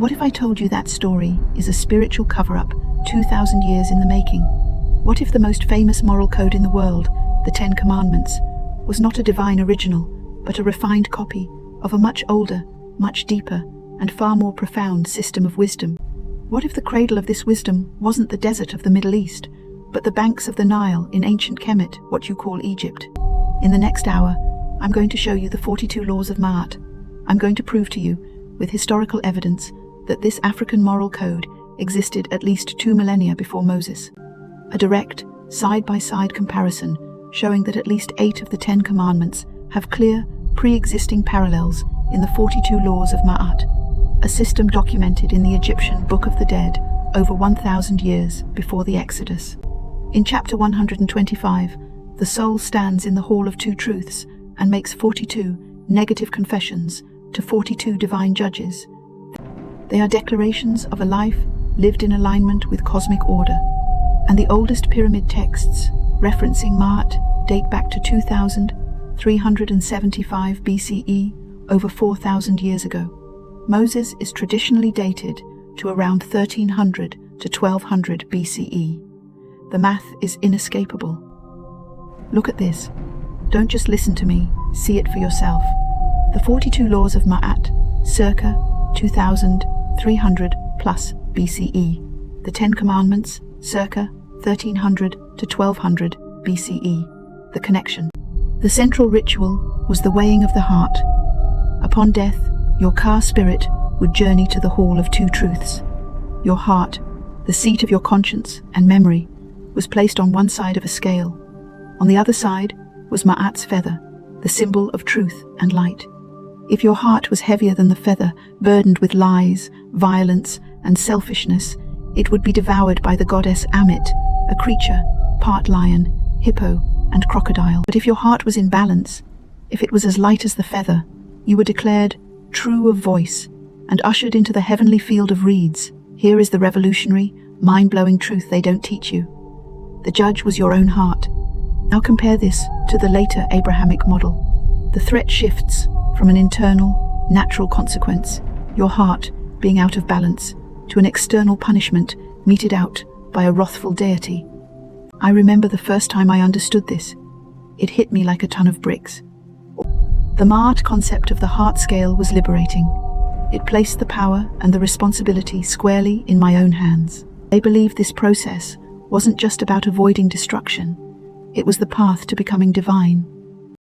What if I told you that story is a spiritual cover-up 2,000 years in the making? What if the most famous moral code in the world, the Ten Commandments, was not a divine original, but a refined copy of a much older, much deeper, and far more profound system of wisdom? What if the cradle of this wisdom wasn't the desert of the Middle East, but the banks of the Nile in ancient Kemet, what you call Egypt? In the next hour, I'm going to show you the 42 laws of Ma'at. I'm going to prove to you, with historical evidence, that this African moral code existed at least 2 millennia before Moses. A direct, side-by-side comparison showing that at least 8 of the 10 commandments have clear, pre-existing parallels in the 42 laws of Ma'at, a system documented in the Egyptian Book of the Dead over 1,000 years before the Exodus. In chapter 125, the soul stands in the Hall of Two Truths and makes 42 negative confessions to 42 divine judges. They are declarations of a life lived in alignment with cosmic order, and the oldest pyramid texts referencing Ma'at date back to 2375 BCE, over 4,000 years ago. Moses is traditionally dated to around 1300 to 1200 BCE. The math is inescapable. Look at this. Don't just listen to me, see it for yourself. The 42 laws of Ma'at, circa 2300 plus BCE. The 10 commandments, circa 1300 to 1200 BCE. The connection. The central ritual was the weighing of the heart. Upon death, your Ka spirit would journey to the Hall of Two Truths. Your heart, the seat of your conscience and memory, was placed on one side of a scale. On the other side was Ma'at's feather, the symbol of truth and light. If your heart was heavier than the feather, burdened with lies, violence, and selfishness, it would be devoured by the goddess Amit, a creature, part lion, hippo, and crocodile. But if your heart was in balance, if it was as light as the feather, you were declared true of voice and ushered into the heavenly field of reeds. Here is the revolutionary, mind-blowing truth they don't teach you. The judge was your own heart. Now compare this to the later Abrahamic model. The threat shifts from an internal, natural consequence, your heart being out of balance, to an external punishment meted out by a wrathful deity. I remember the first time I understood this. It hit me like a ton of bricks. The Ma'at concept of the heart scale was liberating. It placed the power and the responsibility squarely in my own hands. I believed this process wasn't just about avoiding destruction. It was the path to becoming divine.